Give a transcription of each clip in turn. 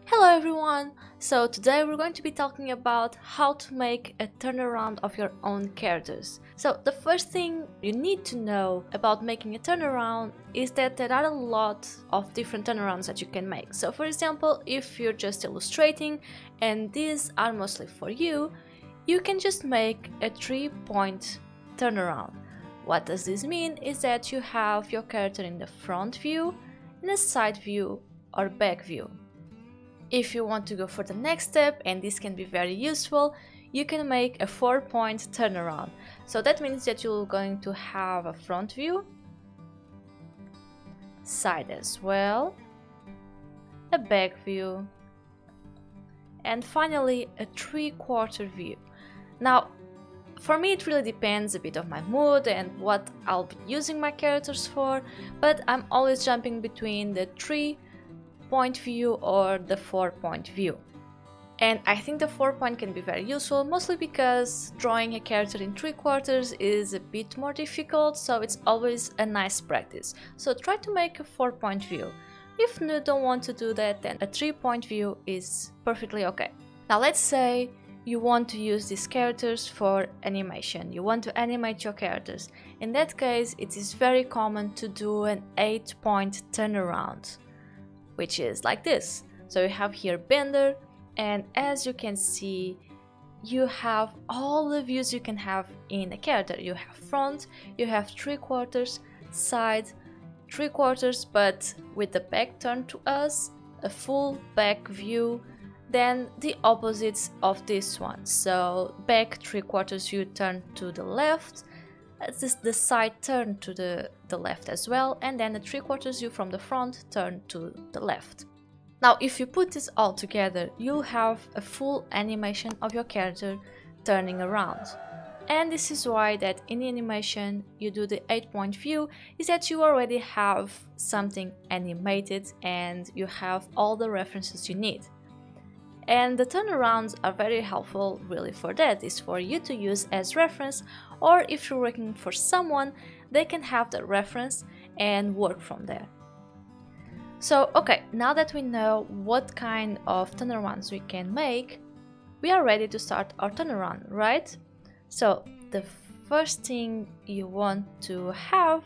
Hello everyone! So today we're going to be talking about how to make a turnaround of your own characters. So the first thing you need to know about making a turnaround is that there are a lot of different turnarounds that you can make. So for example, if you're just illustrating and these are mostly for you, you can just make a 3-point turnaround. What does this mean is that you have your character in the front view, in a side view or back view. If you want to go for the next step, and this can be very useful, you can make a 4-point turnaround. So that means that you're going to have a front view, side as well, a back view, and finally a 3/4 view. Now, for me it really depends a bit of my mood and what I'll be using my characters for, but I'm always jumping between the 3-point view or the 4-point view. And I think the 4-point can be very useful, mostly because drawing a character in 3/4 is a bit more difficult, so it's always a nice practice. So try to make a 4-point view. If you don't want to do that, then a 3-point view is perfectly okay. Now let's say you want to use these characters for animation. You want to animate your characters. In that case, it is very common to do an 8-point turnaround, which is like this. So you have here Bender, and as you can see, you have all the views you can have in a character. You have front, you have 3/4, side, 3/4, but with the back turned to us, a full back view, then the opposites of this one. So back 3/4 view turned to the left, the side turned to the left as well, and then the 3/4 view from the front turned to the left. Now if you put this all together, you'll have a full animation of your character turning around. And this is why that in the animation you do the 8-point view, is that you already have something animated and you have all the references you need. And the turnarounds are very helpful really for that. It's for you to use as reference, or if you're working for someone, they can have the reference and work from there. So okay, now that we know what kind of turnarounds we can make, we are ready to start our turnaround, right? So the first thing you want to have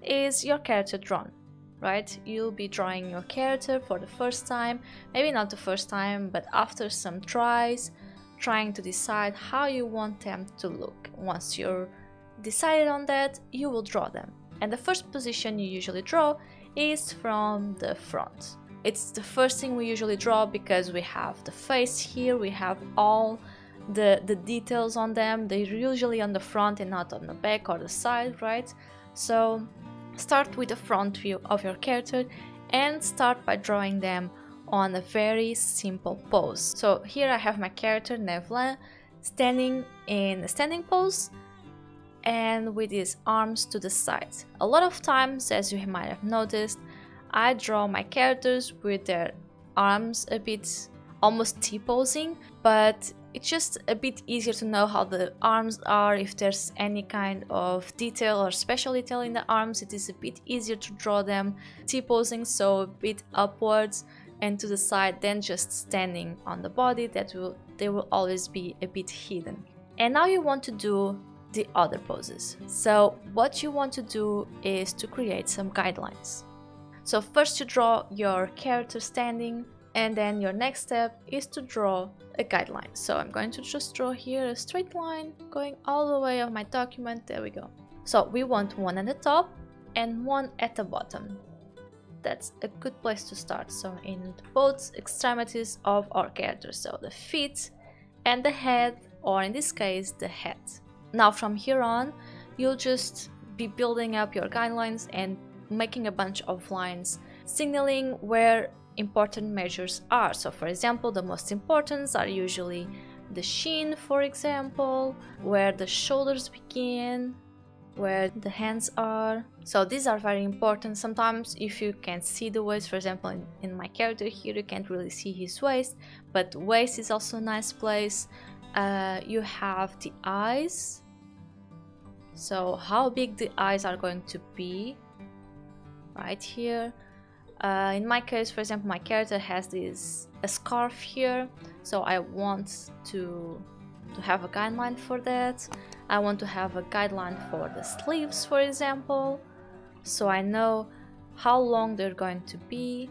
is your character drawn. Right? You'll be drawing your character for the first time, maybe not the first time, but after some tries, trying to decide how you want them to look. Once you're decided on that, you will draw them. And the first position you usually draw is from the front. It's the first thing we usually draw because we have the face here, we have all the details on them. They're usually on the front and not on the back or the side, right? So start with the front view of your character and start by drawing them on a very simple pose. So here I have my character Nevlin standing in a standing pose and with his arms to the side. A lot of times, as you might have noticed, I draw my characters with their arms a bit almost T-posing, but it's just a bit easier to know how the arms are. If there's any kind of detail or special detail in the arms, it is a bit easier to draw them T-posing, so a bit upwards and to the side than just standing on the body. They will always be a bit hidden. And now you want to do the other poses. So what you want to do is to create some guidelines. So first you draw your character standing, and then your next step is to draw a guideline. So I'm going to just draw here a straight line going all the way of my document. There we go. So we want one at the top and one at the bottom. That's a good place to start. So in both extremities of our character, so the feet and the head, or in this case the head. Now from here on, you'll just be building up your guidelines and making a bunch of lines signaling where important measures are. So for example, the most important are usually the shin, for example, where the shoulders begin, where the hands are. So these are very important. Sometimes if you can see the waist, for example in my character here you can't really see his waist, but waist is also a nice place. You have the eyes, so how big the eyes are going to be right here. In my case, for example, my character has a scarf here, so I want to have a guideline for that. I want to have a guideline for the sleeves, for example, so I know how long they're going to be.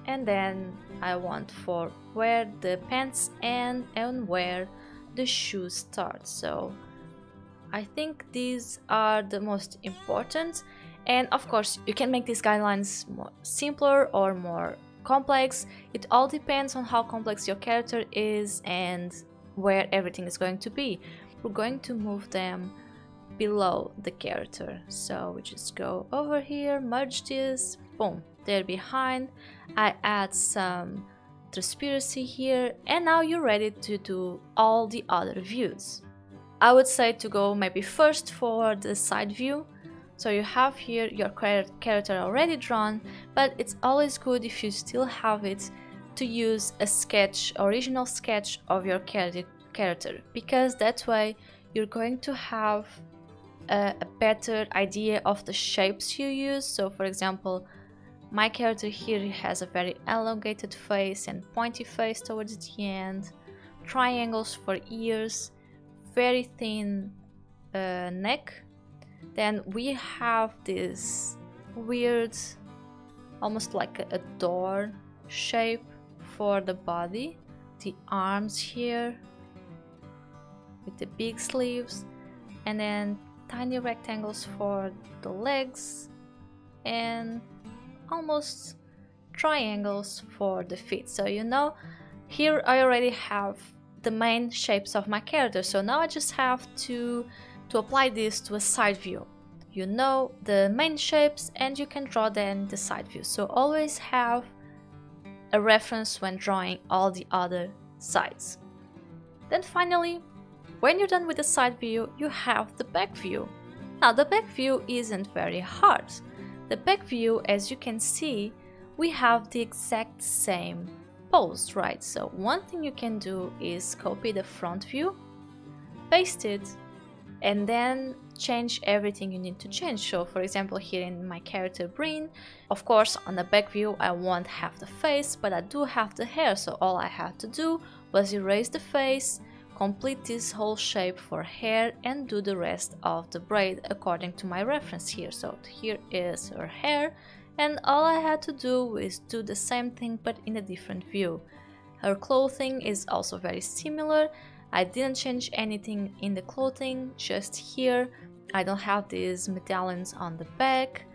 And then I want for where the pants end and where the shoes start. So I think these are the most important. And of course, you can make these guidelines more simpler or more complex. It all depends on how complex your character is and where everything is going to be. We're going to move them below the character. So we just go over here, merge this, boom, they're behind. I add some transparency here, and now you're ready to do all the other views. I would say to go maybe first for the side view. So you have here your character already drawn, but it's always good if you still have it to use a sketch, original sketch of your character, because that way you're going to have a better idea of the shapes you use. So for example, my character here has a very elongated face and pointy face towards the end, triangles for ears, very thin neck. Then we have this weird, almost like a door shape for the body, the arms here with the big sleeves, and then tiny rectangles for the legs and almost triangles for the feet. So you know, here I already have the main shapes of my character, so now I just have to apply this to a side view. You know the main shapes and you can draw them in the side view, so always have a reference when drawing all the other sides. Then finally, when you're done with the side view, you have the back view. Now the back view isn't very hard. The back view, as you can see, we have the exact same pose, right? So one thing you can do is copy the front view, paste it, and then change everything you need to change. So for example, here in my character Breen, of course on the back view I won't have the face, but I do have the hair, so all I had to do was erase the face, complete this whole shape for hair, and do the rest of the braid according to my reference here. So here is her hair, and all I had to do is do the same thing but in a different view. Her clothing is also very similar. I didn't change anything in the clothing, just here I don't have these medallions on the back.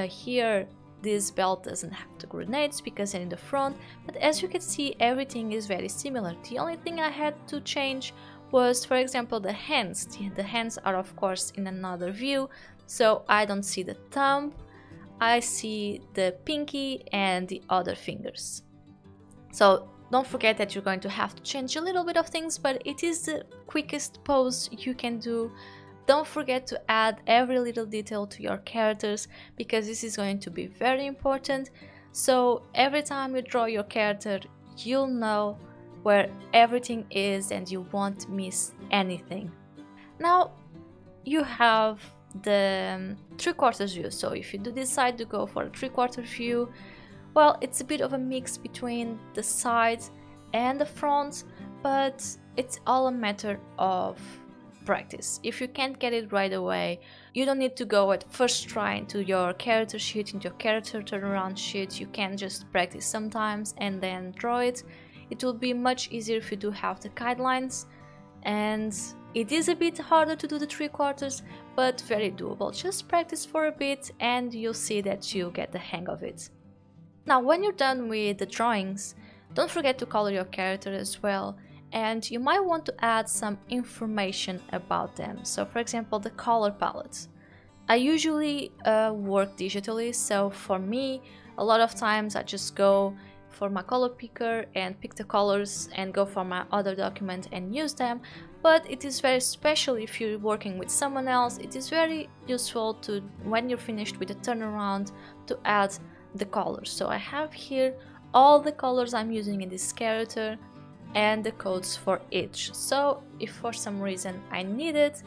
Here this belt doesn't have the grenades because in the front, but as you can see everything is very similar. The only thing I had to change was, for example, the hands. The hands are of course in another view, so I don't see the thumb, I see the pinky and the other fingers. So don't forget that you're going to have to change a little bit of things, but it is the quickest pose you can do. Don't forget to add every little detail to your characters, because this is going to be very important. So every time you draw your character, you'll know where everything is and you won't miss anything. Now you have the 3/4 view. So if you do decide to go for a 3/4 view, well, it's a bit of a mix between the sides and the front, but it's all a matter of practice. If you can't get it right away, you don't need to go at first try into your character sheet, into your character turnaround sheet. You can just practice sometimes and then draw it. It will be much easier if you do have the guidelines, and it is a bit harder to do the 3/4, but very doable. Just practice for a bit and you'll see that you'll get the hang of it. Now when you're done with the drawings, don't forget to color your character as well, and you might want to add some information about them. So for example, the color palette. I usually work digitally, so for me a lot of times I just go for my color picker and pick the colors and go for my other document and use them. But it is very special if you're working with someone else. It is very useful to, when you're finished with the turnaround, to add the colors. So I have here all the colors I'm using in this character and the codes for each. So if for some reason I need it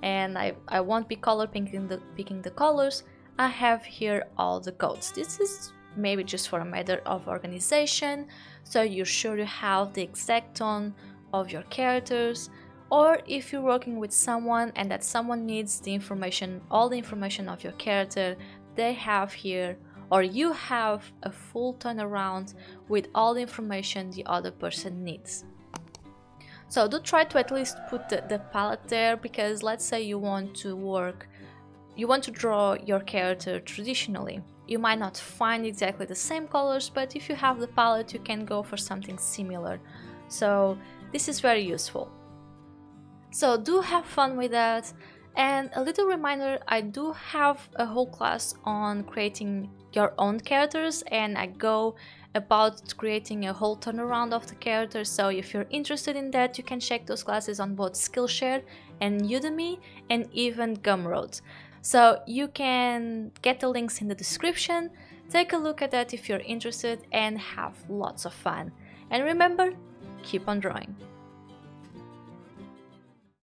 and I won't be color picking the colors, I have here all the codes. This is maybe just for a matter of organization, so you're sure you have the exact tone of your characters, or if you're working with someone and that someone needs the information, all the information of your character, they have here, or you have a full turnaround with all the information the other person needs. So do try to at least put the palette there, because let's say you want to draw your character traditionally. You might not find exactly the same colors, but if you have the palette, you can go for something similar. So this is very useful. So do have fun with that. And a little reminder, I do have a whole class on creating your own characters, and I go about creating a whole turnaround of the character. So if you're interested in that, you can check those classes on both Skillshare and Udemy, and even Gumroad. So you can get the links in the description, take a look at that if you're interested, and have lots of fun. And remember, keep on drawing.